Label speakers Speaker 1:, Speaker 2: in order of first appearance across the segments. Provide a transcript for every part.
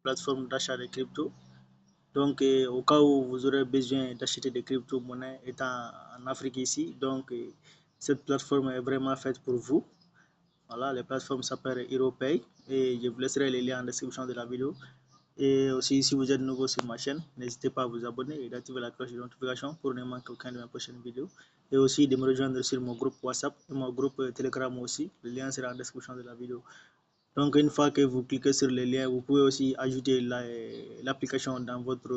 Speaker 1: plateformes d'achat de crypto. Donc, au cas où vous aurez besoin d'acheter des crypto-monnaies étant en Afrique ici, donc cette plateforme est vraiment faite pour vous. Voilà, les plateformes s'appellent HeroPay et je vous laisserai les liens en description de la vidéo. Et aussi, si vous êtes nouveau sur ma chaîne, n'hésitez pas à vous abonner et d'activer la cloche de notification pour ne manquer aucune de mes prochaines vidéos. Et aussi de me rejoindre sur mon groupe WhatsApp et mon groupe Telegram aussi. Le lien sera en description de la vidéo. Donc, une fois que vous cliquez sur le lien, vous pouvez aussi ajouter l'application dans votre...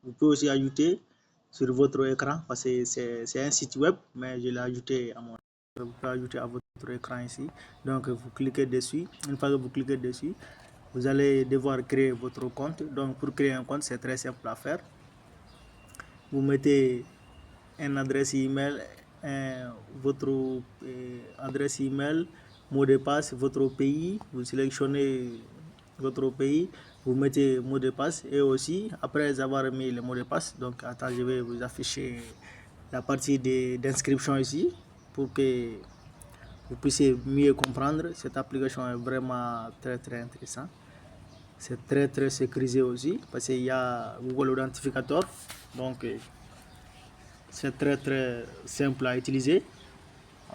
Speaker 1: Vous pouvez aussi ajouter sur votre écran parce que c'est un site web, mais je l'ai ajouté à mon... Vous pouvez ajouter à votre écran ici. Donc, vous cliquez dessus. Une fois que vous cliquez dessus, vous allez devoir créer votre compte. Donc, pour créer un compte, c'est très simple à faire. Vous mettez une adresse email, votre adresse email, mot de passe, votre pays, vous sélectionnez votre pays, vous mettez mot de passe et aussi après avoir mis le mot de passe, donc attends, je vais vous afficher la partie d'inscription ici pour que vous puissiez mieux comprendre. Cette application est vraiment très intéressante. C'est très sécurisé aussi parce qu'il y a Google Authentificator, donc c'est très simple à utiliser.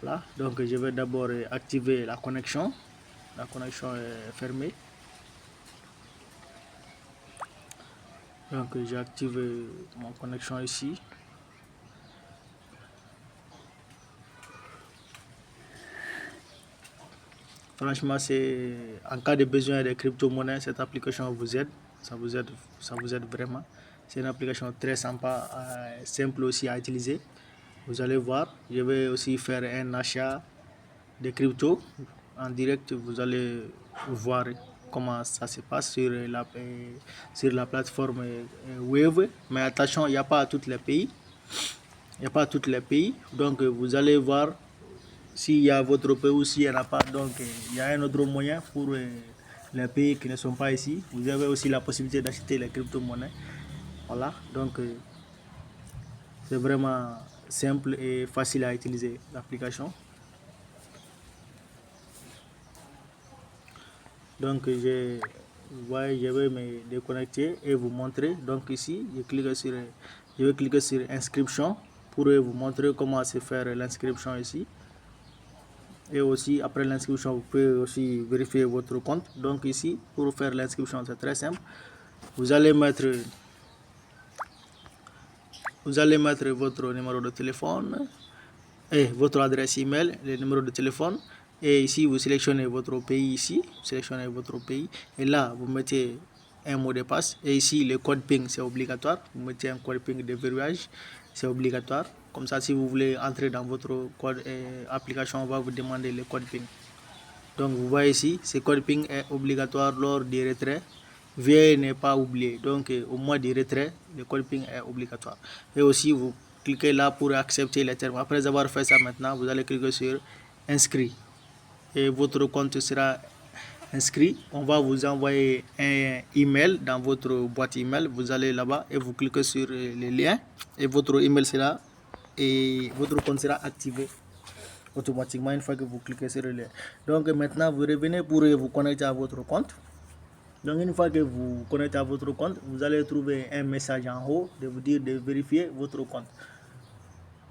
Speaker 1: Voilà, donc je vais d'abord activer la connexion. La connexion est fermée. Donc j'ai activé mon connexion ici. Franchement, c'est en cas de besoin de crypto-monnaies, cette application vous aide. Ça vous aide vraiment. C'est une application très sympa, simple aussi à utiliser. Vous allez voir, je vais aussi faire un achat de crypto en direct. Vous allez voir comment ça se passe sur la plateforme Wave. Mais attention, il n'y a pas tous les pays. Il n'y a pas tous les pays. Donc vous allez voir s'il y a votre pays ou s'il n'y en a pas. Donc il y a un autre moyen pour les pays qui ne sont pas ici. Vous avez aussi la possibilité d'acheter les crypto-monnaies. Voilà, donc c'est vraiment simple et facile à utiliser l'application. Donc je vais me déconnecter et vous montrer. Donc ici, je vais cliquer sur inscription pour vous montrer comment se faire l'inscription ici. Et aussi après l'inscription, vous pouvez aussi vérifier votre compte. Donc ici, pour faire l'inscription, c'est très simple. Vous allez mettre votre numéro de téléphone et votre adresse email, le numéro de téléphone. Et ici, vous sélectionnez votre pays ici, et là, vous mettez un mot de passe. Et ici, le code PIN, c'est obligatoire. Vous mettez un code PIN de verrouillage, c'est obligatoire. Comme ça, si vous voulez entrer dans votre code application, on va vous demander le code PIN. Donc, vous voyez ici, ce code PIN est obligatoire lors des retraits. Veuillez ne pas oublier. Donc, au mois de retrait, le code PIN est obligatoire. Et aussi, vous cliquez là pour accepter les termes. Après avoir fait ça maintenant, vous allez cliquer sur inscrit. Et votre compte sera inscrit. On va vous envoyer un email dans votre boîte email. Vous allez là-bas et vous cliquez sur le lien. Et votre email sera et votre compte sera activé automatiquement une fois que vous cliquez sur le lien. Donc maintenant, vous revenez pour vous connecter à votre compte. Donc une fois que vous connectez à votre compte, vous allez trouver un message en haut de vous dire de vérifier votre compte.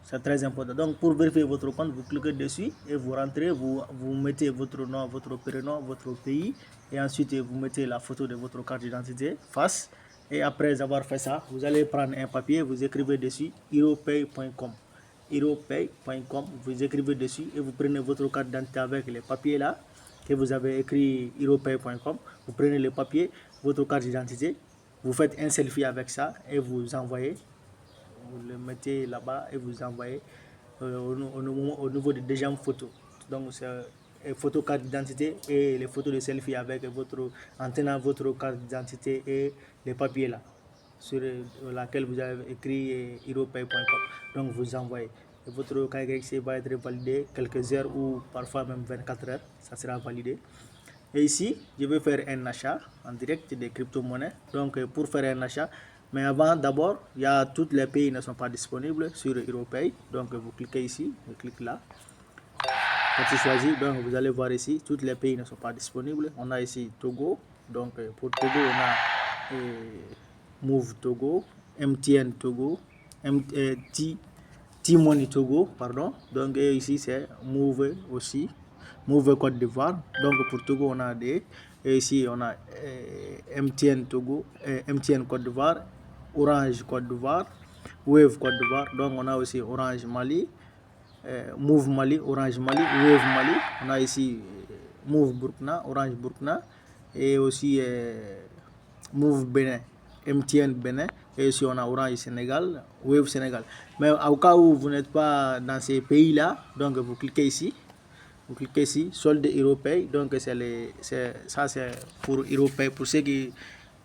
Speaker 1: C'est très important. Donc pour vérifier votre compte, vous cliquez dessus et vous rentrez, vous mettez votre nom, votre prénom, votre pays et ensuite vous mettez la photo de votre carte d'identité face. Et après avoir fait ça, vous allez prendre un papier, vous écrivez dessus heropay.com. heropay.com, vous écrivez dessus et vous prenez votre carte d'identité avec les papiers là que vous avez écrit heropay.com. Vous prenez le papier, votre carte d'identité, vous faites un selfie avec ça et vous envoyez. Vous le mettez là-bas et vous envoyez au niveau de deuxième photo. Donc c'est photo carte d'identité et les photos de selfie avec votre en tenant votre carte d'identité et les papiers là sur laquelle vous avez écrit heropay.com. Donc vous envoyez. Et votre KYC va être validé quelques heures ou parfois même 24 heures. Ça sera validé. Et ici, je vais faire un achat en direct des crypto-monnaies. Donc pour faire un achat, mais avant, d'abord, il y a tous les pays qui ne sont pas disponibles sur HeroPay. Donc vous cliquez ici, vous cliquez là. Quand tu choisis, donc vous allez voir ici, tous les pays ne sont pas disponibles. On a ici Togo, Donc pour Togo, on a Move Togo, MTN Togo, T-Money Togo, pardon. Donc ici c'est Move aussi, Move Côte d'Ivoire. Donc pour Togo, on a des. Et ici on a MTN Togo, MTN Côte d'Ivoire, Orange Côte d'Ivoire, Wave Côte d'Ivoire. Donc on a aussi Orange Mali, Move Mali, Orange Mali, Wave Mali. On a ici Move Burkina, Orange Burkina, et aussi Move Bénin, MTN Bénin, et aussi on a Orange Sénégal, Wave Sénégal. Mais au cas où vous n'êtes pas dans ces pays-là, donc vous cliquez ici. Vous cliquez ici, solde européen. Donc ça c'est pour européen, pour ceux qui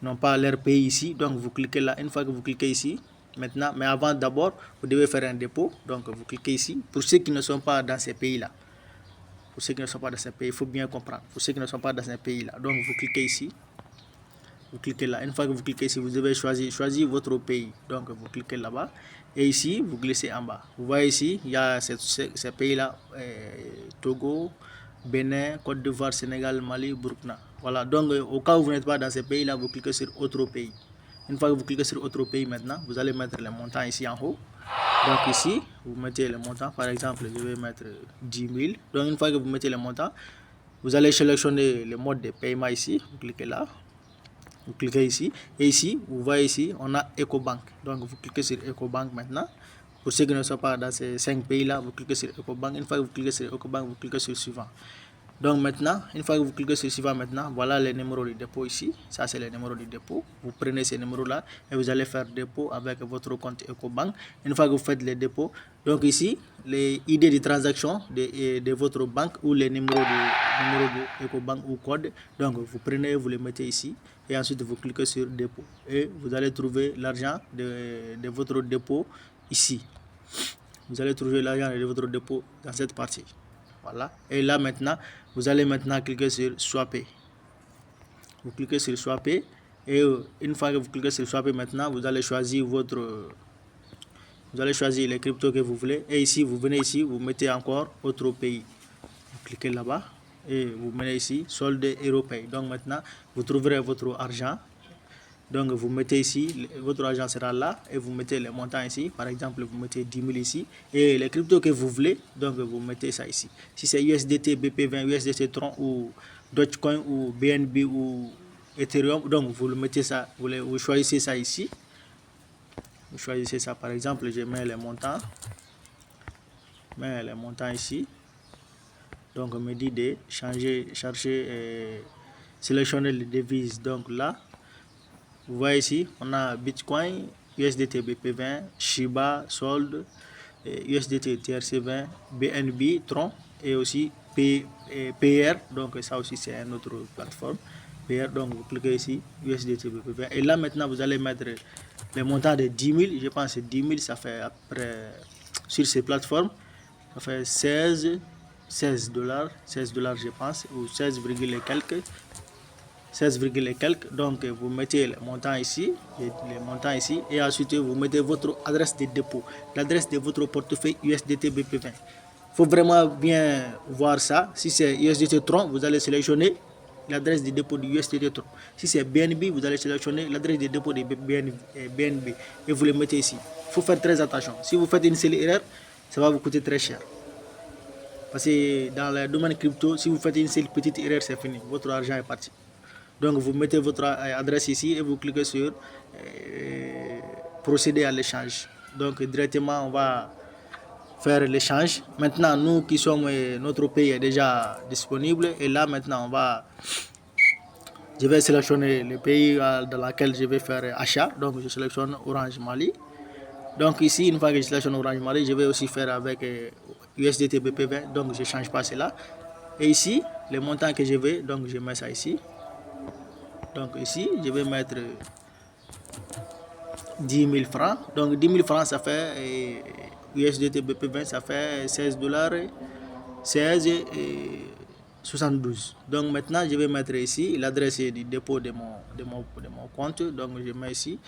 Speaker 1: n'ont pas leur pays ici. Donc vous cliquez là. Une fois que vous cliquez ici, maintenant, mais avant d'abord, vous devez faire un dépôt. Donc vous cliquez ici. Pour ceux qui ne sont pas dans ces pays-là, pour ceux qui ne sont pas dans ces pays, il faut bien comprendre. Pour ceux qui ne sont pas dans ces pays-là, donc vous cliquez ici. Vous cliquez là. Une fois que vous cliquez ici, vous devez choisir votre pays. Donc vous cliquez là-bas. Et ici, vous glissez en bas. Vous voyez ici, il y a ces pays-là, Togo, Bénin, Côte d'Ivoire, Sénégal, Mali, Burkina. Voilà, donc au cas où vous n'êtes pas dans ces pays-là, vous cliquez sur autre pays. Une fois que vous cliquez sur autre pays maintenant, vous allez mettre les montants ici en haut. Donc ici, vous mettez les montants. Par exemple, je vais mettre 10 000. Donc une fois que vous mettez les montants, vous allez sélectionner le mode de paiement ici. Vous cliquez là. Vous cliquez ici, et ici, vous voyez ici, on a EcoBank. Donc vous cliquez sur EcoBank maintenant. Pour ceux qui ne sont pas dans ces 5 pays-là, vous cliquez sur EcoBank. Une fois que vous cliquez sur EcoBank, vous cliquez sur suivant. Donc maintenant, une fois que vous cliquez sur suivant maintenant, voilà les numéros du dépôt ici. Ça c'est les numéros du dépôt. Vous prenez ces numéros-là et vous allez faire dépôt avec votre compte EcoBank. Une fois que vous faites les dépôts, donc ici, les idées de transaction de votre banque ou les numéros de EcoBank ou code. Donc vous prenez, vous les mettez ici et ensuite vous cliquez sur dépôt. Et vous allez trouver l'argent de votre dépôt ici. Vous allez trouver l'argent de votre dépôt dans cette partie. Voilà. Et là maintenant, vous allez maintenant cliquer sur Swapper. Vous cliquez sur Swapper. Et une fois que vous cliquez sur Swapper maintenant, vous allez choisir les cryptos que vous voulez. Et ici, vous venez ici, vous mettez encore autre pays. Vous cliquez là-bas et vous mettez ici solde européen. Donc maintenant, vous trouverez votre argent. Donc vous mettez ici, votre argent sera là et vous mettez les montants ici. Par exemple, vous mettez 10 000 ici et les cryptos que vous voulez, donc vous mettez ça ici. Si c'est USDT, BP20, USDT Tron ou Dogecoin ou BNB ou Ethereum, donc vous le mettez ça, vous choisissez ça ici. Vous choisissez ça, par exemple, je mets les montants. Ici. Donc on me dit de chercher sélectionner les devises. Donc là, vous voyez ici, on a Bitcoin, USDT BP20, Shiba, Solde, USDT TRC20, BNB, Tron et aussi PR. Donc ça aussi c'est une autre plateforme. PR, donc vous cliquez ici, USDT BP20. Et là maintenant vous allez mettre les montants de 10 000. Je pense que 10 000 ça fait après, sur ces plateformes, ça fait 16 dollars je pense, ou 16, et quelques. 16, et quelques. Donc vous mettez les montants ici, et ensuite vous mettez votre adresse de dépôt, l'adresse de votre portefeuille USDT BP20. Il faut vraiment bien voir ça. Si c'est USDT Tron, vous allez sélectionner l'adresse de dépôt du USDT Tron. Si c'est BNB, vous allez sélectionner l'adresse de dépôt de BNB et vous le mettez ici. Il faut faire très attention. Si vous faites une seule erreur, ça va vous coûter très cher. Parce que dans le domaine crypto, si vous faites une seule petite erreur, c'est fini. Votre argent est parti. Donc vous mettez votre adresse ici et vous cliquez sur procéder à l'échange. Donc directement on va faire l'échange. Maintenant nous qui sommes, notre pays est déjà disponible et là maintenant je vais sélectionner le pays dans lequel je vais faire achat. Donc je sélectionne Orange Mali. Donc ici, une fois que je sélectionne Orange Mali, je vais aussi faire avec USDT BP20. Donc je ne change pas cela. Et ici, les montants que je veux, donc je mets ça ici. Donc ici, je vais mettre 10 000 francs. Donc 10 000 francs, ça fait USDT BP20, ça fait 16 dollars, 16 et 72. Donc maintenant, je vais mettre ici l'adresse du dépôt de mon compte. Donc je mets ici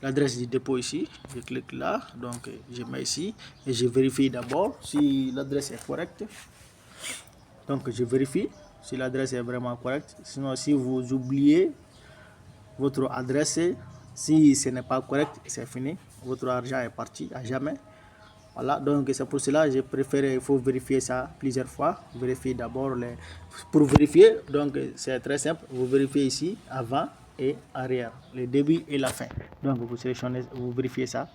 Speaker 1: l'adresse du dépôt ici. Je clique là. Donc je mets ici et je vérifie d'abord si l'adresse est correcte. Donc je vérifie. si l'adresse est vraiment correcte. Sinon, si vous oubliez votre adresse, si ce n'est pas correct, c'est fini. Votre argent est parti à jamais. Voilà, donc c'est pour cela que j'ai préféré, il faut vérifier ça plusieurs fois. Vérifier d'abord pour vérifier, donc c'est très simple. Vous vérifiez ici avant et arrière, le début et la fin. Donc vous sélectionnez, vous vérifiez ça,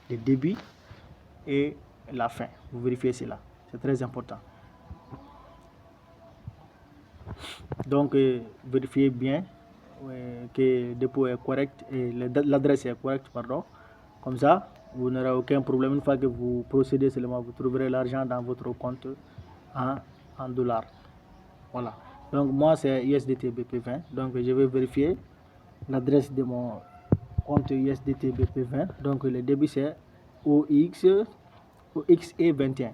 Speaker 1: le début et la fin. Vous vérifiez cela, c'est très important. Donc vérifiez bien que le dépôt est correct et l'adresse est correcte, pardon. Comme ça, vous n'aurez aucun problème. Une fois que vous procédez seulement, vous trouverez l'argent dans votre compte en dollars. Voilà. Donc moi, c'est USDT BP20. Donc je vais vérifier l'adresse de mon compte USDT BP20. Donc le début, c'est OXE21.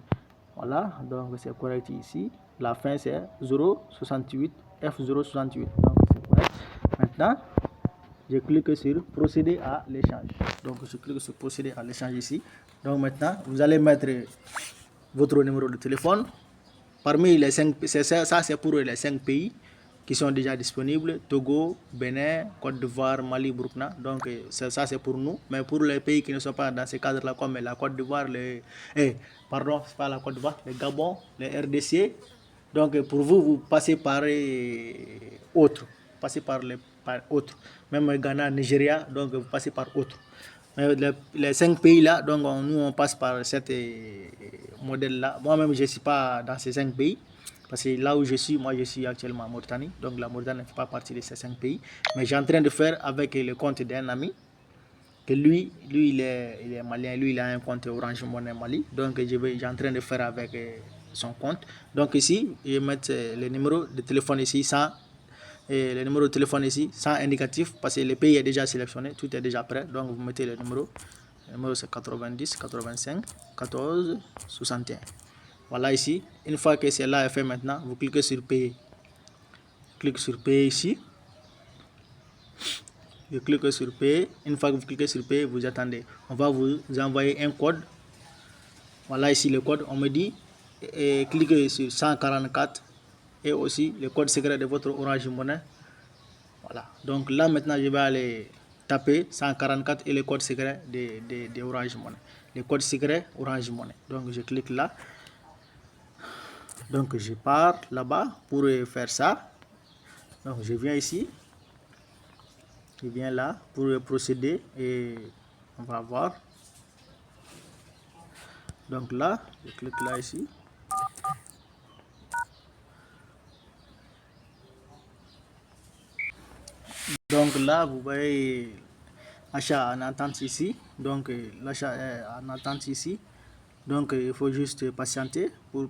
Speaker 1: Voilà. Donc c'est correct ici. La fin, c'est 068 F068. Donc c'est correct. Maintenant, je clique sur procéder à l'échange. Donc je clique sur procéder à l'échange ici. Donc maintenant, vous allez mettre votre numéro de téléphone. Parmi les 5, ça c'est pour les 5 pays qui sont déjà disponibles: Togo, Bénin, Côte d'Ivoire, Mali, Burkina. Donc ça c'est pour nous. Mais pour les pays qui ne sont pas dans ce cadre-là, comme la Côte d'Ivoire, pardon, c'est pas la Côte d'Ivoire, le Gabon, le RDC. Donc pour vous, vous passez par autre. Passez par autre. Même Ghana, Nigeria, donc vous passez par autre. Mais les 5 pays là, donc nous on passe par cet modèle là. Moi-même je ne suis pas dans ces 5 pays. Parce que là où je suis, moi je suis actuellement en Mauritanie. Donc la Mauritanie ne fait pas partie de ces 5 pays. Mais j'ai en train de faire avec le compte d'un ami. Que lui il est malien. Lui il a un compte Orange Money Mali. Donc j'ai en train de faire avec son compte. Donc ici, je vais mettre le numéro de téléphone ici sans le numéro de téléphone ici sans indicatif parce que le pays est déjà sélectionné, tout est déjà prêt. Donc vous mettez le numéro. Le numéro c'est 90 85 14 61. Voilà ici. Une fois que cela est fait maintenant, vous cliquez sur payer. Clique sur payer ici. Je clique sur payer. Une fois que vous cliquez sur payer, vous attendez. On va vous envoyer un code. Voilà ici le code. On me dit cliquez sur 144 et aussi le code secret de votre Orange Money. Voilà. Donc là maintenant je vais aller taper 144 et le code secret de Orange Money. Le code secret Orange Money. Donc je clique là. Donc je pars là-bas pour faire ça. Donc je viens ici. Je viens là pour procéder et on va voir. Donc là, je clique là ici. Donc là, vous voyez achat en attente ici. Donc l'achat est en attente ici. Donc il faut juste patienter pour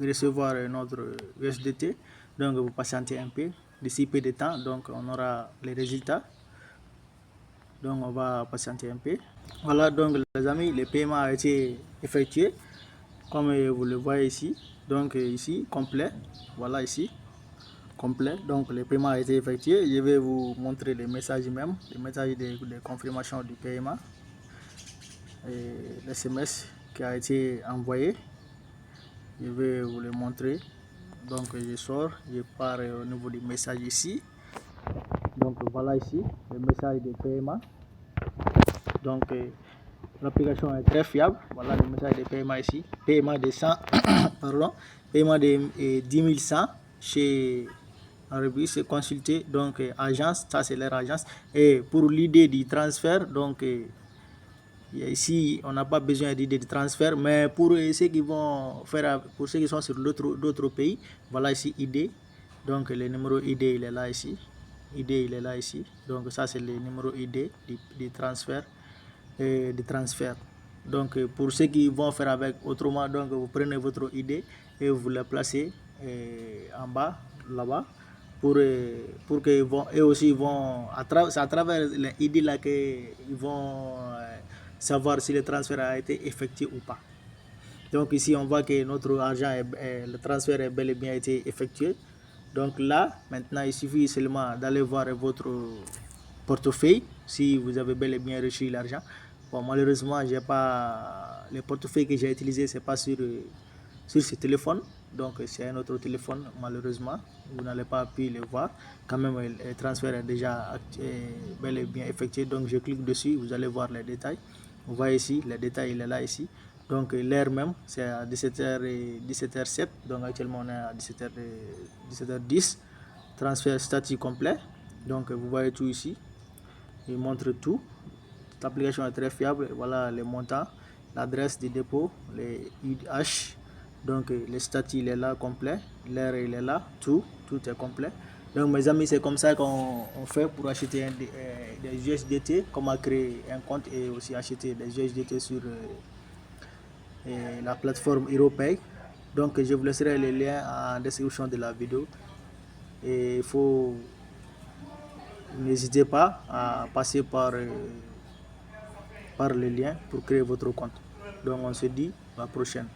Speaker 1: recevoir notre USDT. Donc vous patientez un peu. D'ici peu de temps, donc on aura les résultats. Donc on va patienter un peu. Voilà, donc les amis, le paiement a été effectué comme vous le voyez ici. Donc ici complet, voilà ici complet. Donc le paiement a été effectué. Je vais vous montrer les messages même, les messages de confirmation du paiement et l'SMS qui a été envoyé. Je vais vous le montrer. Donc je sors, je pars au niveau du message ici. Donc voilà ici le message de paiement. Donc l'application est très fiable. Voilà le message de paiement ici. Paiement de 100, pardon, paiement de 10 100 chez Arabis consulter. Donc agence, ça c'est leur agence. Et pour l'idée du transfert, donc ici on n'a pas besoin d'idée de transfert, mais pour ceux qui vont faire, pour ceux qui sont sur d'autres pays, voilà ici ID. Donc le numéro ID il est là ici. ID il est là ici. Donc ça c'est le numéro ID du transfert. De transfert. Donc pour ceux qui vont faire avec autrement, donc vous prenez votre ID et vous la placez en bas là-bas pour que eux aussi vont c'est à travers l'ID là qu'ils vont savoir si le transfert a été effectué ou pas. Donc ici on voit que notre argent le transfert est bel et bien été effectué. Donc là maintenant il suffit seulement d'aller voir votre portefeuille si vous avez bel et bien reçu l'argent. Bon, malheureusement j'ai pas le portefeuille que j'ai utilisé, c'est pas sur ce téléphone. Donc c'est un autre téléphone, malheureusement, vous n'allez pas pu le voir. Quand même, le transfert est déjà bel et bien effectué. Donc je clique dessus, vous allez voir les détails. Vous voyez ici, les détails, il est là ici. Donc l'heure même, c'est à 17h07. Donc actuellement, on est à 17h10. Transfert statut complet. Donc vous voyez tout ici. Il montre tout. Cette application est très fiable. Voilà les montants, l'adresse du dépôt, les UH. Donc le statut il est là complet, l'heure il est là, tout est complet. Donc mes amis, c'est comme ça qu'on fait pour acheter des USDT, comment créer un compte et aussi acheter des USDT sur la plateforme HeroPay. Donc je vous laisserai les liens en description de la vidéo. Et il faut, n'hésitez pas à passer par le lien pour créer votre compte. Donc on se dit à la prochaine.